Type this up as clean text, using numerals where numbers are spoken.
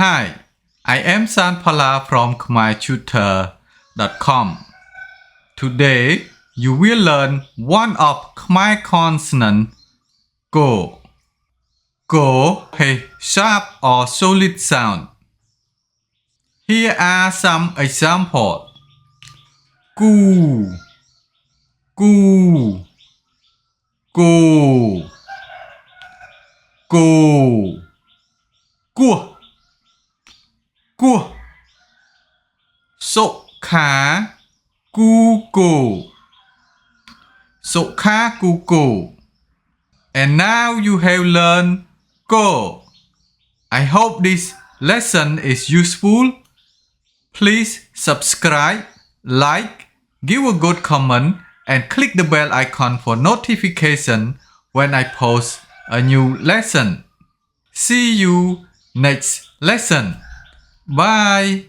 Hi, I am Phalla from khmertutor.com. Today, you will learn one of Khmer consonant Go. Go has sharp or solid sound. Here are some examples. Gu, gu, gu, gu, cua, cua. So khá, gu gu. So khá gu gu. And now you have learned Go. I hope this lesson is useful. Please subscribe, like, give a good comment, and click the bell icon for notification when I post a new lesson. See you next lesson. Bye.